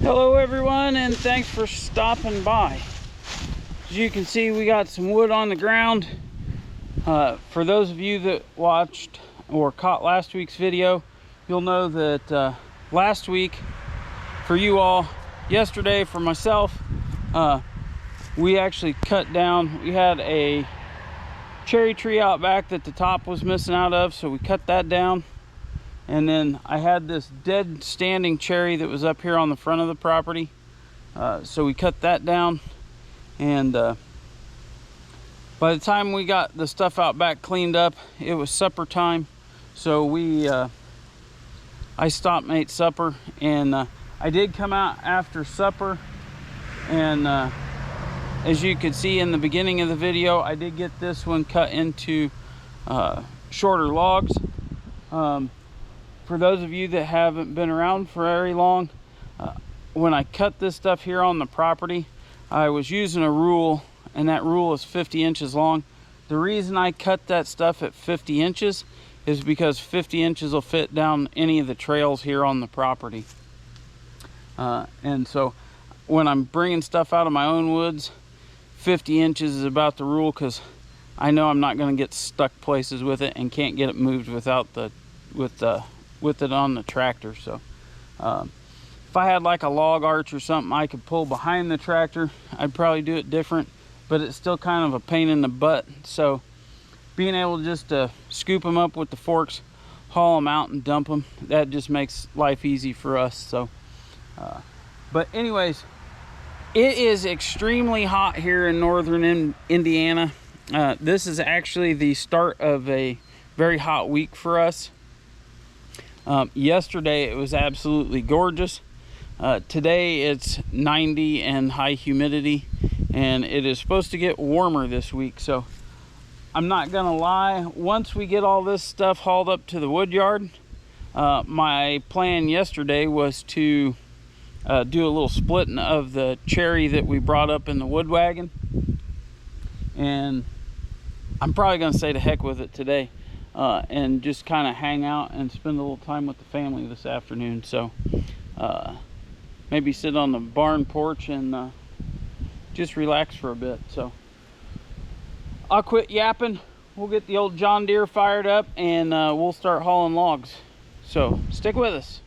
Hello everyone, and thanks for stopping by. As you can see, we got some wood on the ground. For those of you that watched or caught last week's video, you'll know that last week for you all, yesterday for myself, we actually cut down. We had a cherry tree out back that the top was missing out of, so we cut that down. And then I had this dead standing cherry that was up here on the front of the property. So we cut that down. And by the time we got the stuff out back cleaned up, it was supper time. So I stopped and ate supper. And I did come out after supper. And as you could see in the beginning of the video, I did get this one cut into shorter logs. for those of you that haven't been around for very long, when I cut this stuff here on the property, I was using a rule, and that rule is 50 inches long. The reason I cut that stuff at 50 inches is because 50 inches will fit down any of the trails here on the property. And so when I'm bringing stuff out of my own woods, 50 inches is about the rule, because I know I'm not going to get stuck places with it and can't get it moved without with it on the tractor. So if I had like a log arch or something I could pull behind the tractor, I'd probably do it different, but it's still kind of a pain in the butt. So being able just to scoop them up with the forks, haul them out and dump them, that just makes life easy for us. So but anyways, it is extremely hot here in northern Indiana. This is actually the start of a very hot week for us. Yesterday it was absolutely gorgeous. Today it's 90 and high humidity, and it is supposed to get warmer this week. So I'm not gonna lie, once we get all this stuff hauled up to the wood yard, my plan yesterday was to do a little splitting of the cherry that we brought up in the wood wagon, and I'm probably gonna say to heck with it today, and just kind of hang out and spend a little time with the family this afternoon. So maybe sit on the barn porch and just relax for a bit. So I'll quit yapping, we'll get the old John Deere fired up, and we'll start hauling logs. So stick with us.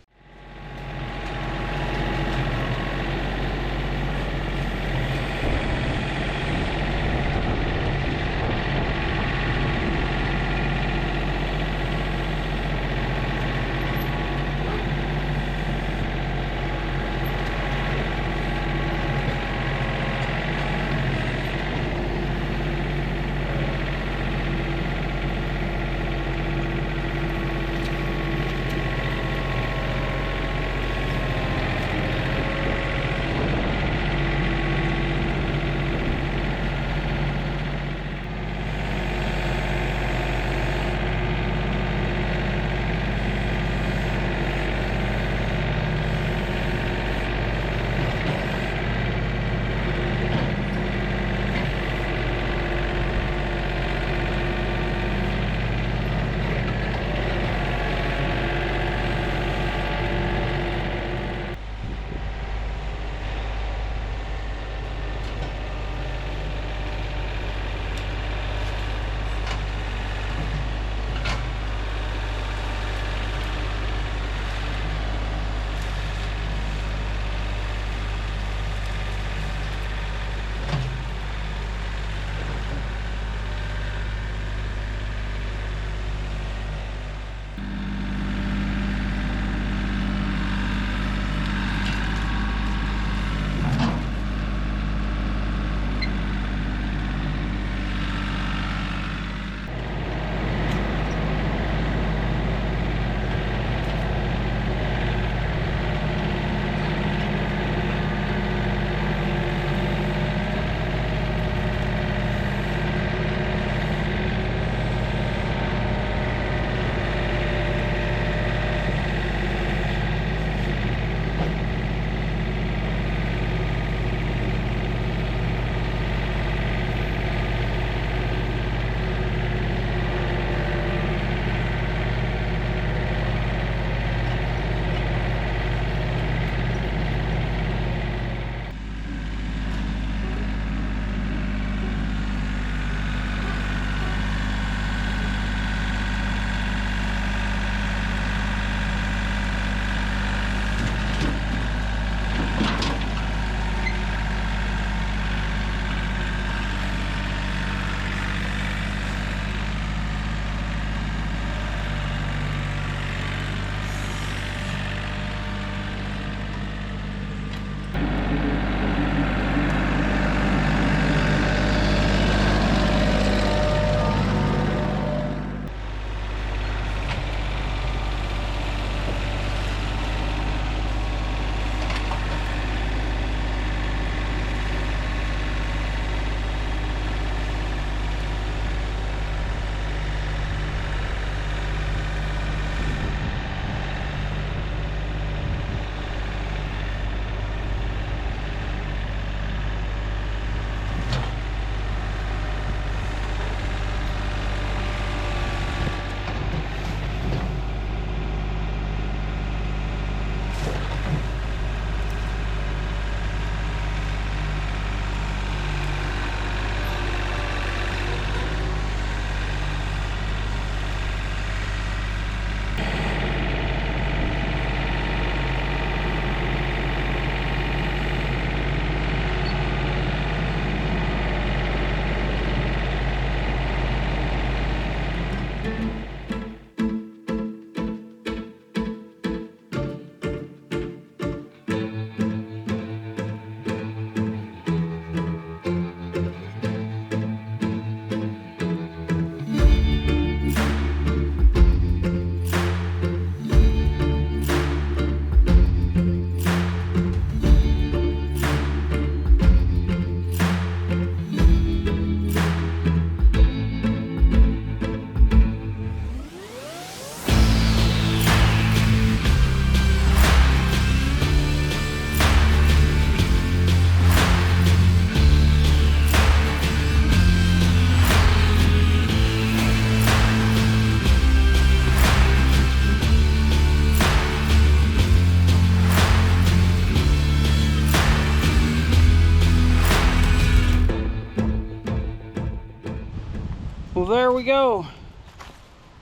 there we go.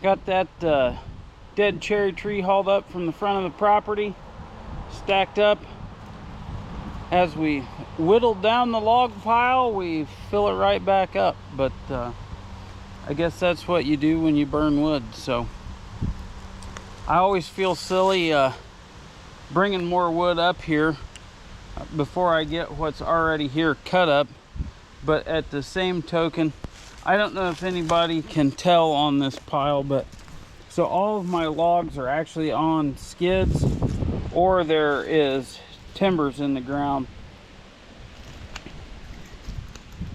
Got that dead cherry tree hauled up from the front of the property, stacked up. As we whittled down the log pile, we fill it right back up. But I guess that's what you do when you burn wood. So I always feel silly bringing more wood up here before I get what's already here cut up. But at the same token, I don't know if anybody can tell on this pile, but so all of my logs are actually on skids, or there is timbers in the ground.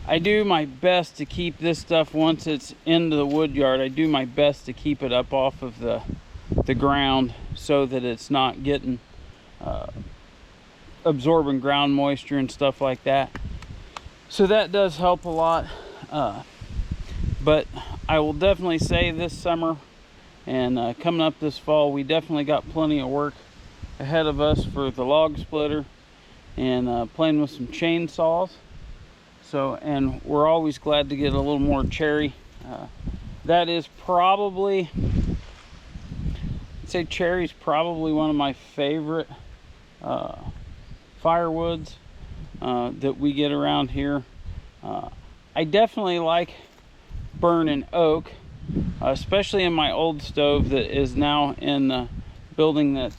I do my best to keep this stuff, once it's into the wood yard, I do my best to keep it up off of the ground so that it's not getting absorbing ground moisture and stuff like that. So that does help a lot. But I will definitely say this summer and coming up this fall, we definitely got plenty of work ahead of us for the log splitter and playing with some chainsaws. So, and we're always glad to get a little more cherry. That is probably, I'd say cherry's probably one of my favorite firewoods that we get around here. I definitely like burning oak, especially in my old stove that is now in the building that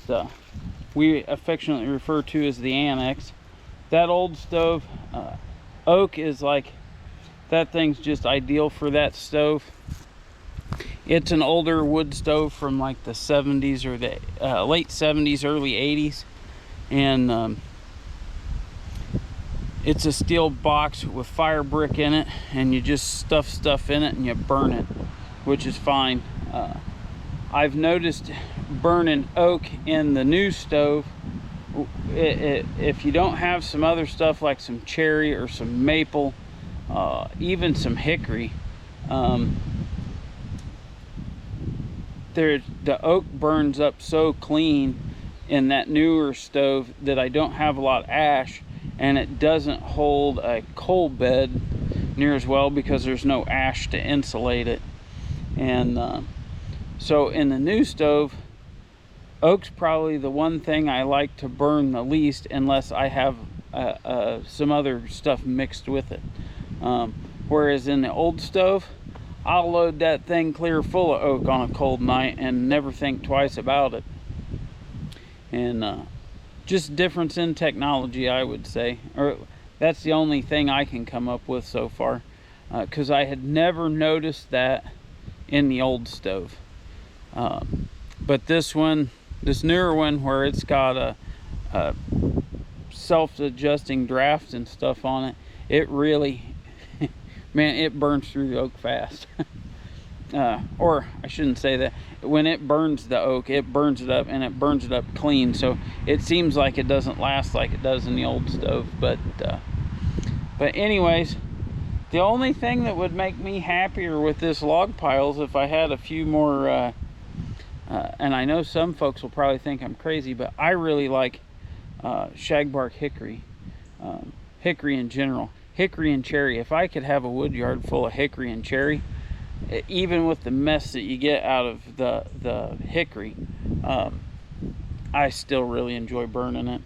we affectionately refer to as the annex. That old stove, oak is like, that thing's just ideal for that stove. It's an older wood stove from like the 70s or the late 70s, early 80s. And it's a steel box with fire brick in it, and you just stuff stuff in it and you burn it, which is fine. I've noticed burning oak in the new stove, if you don't have some other stuff like some cherry or some maple, even some hickory, the oak burns up so clean in that newer stove that I don't have a lot of ash, and it doesn't hold a coal bed near as well because there's no ash to insulate it. And so in the new stove, oak's probably the one thing I like to burn the least, unless I have some other stuff mixed with it. Whereas in the old stove, I'll load that thing clear full of oak on a cold night and never think twice about it. And just difference in technology, I would say, or that's the only thing I can come up with so far, because I had never noticed that in the old stove. But this one, this newer one, where it's got a self-adjusting draft and stuff on it, it really man, it burns through the oak fast. Or I shouldn't say that. When it burns the oak, it burns it up, and it burns it up clean. So it seems like it doesn't last like it does in the old stove. But anyways, the only thing that would make me happier with this log pile is if I had a few more, and I know some folks will probably think I'm crazy, but I really like shagbark hickory, hickory in general, hickory and cherry. If I could have a wood yard full of hickory and cherry, even with the mess that you get out of the hickory, I still really enjoy burning it.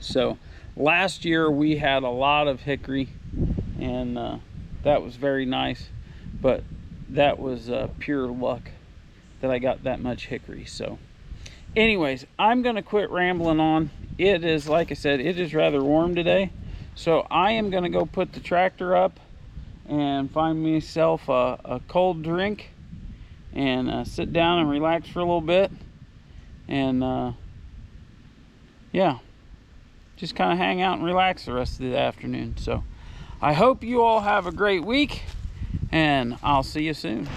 So last year we had a lot of hickory, and that was very nice, but that was pure luck that I got that much hickory. So anyways, I'm gonna quit rambling on. It is, like I said, it is rather warm today, so I am gonna go put the tractor up and find myself a cold drink and sit down and relax for a little bit, and yeah, just kind of hang out and relax the rest of the afternoon. So I hope you all have a great week, and I'll see you soon.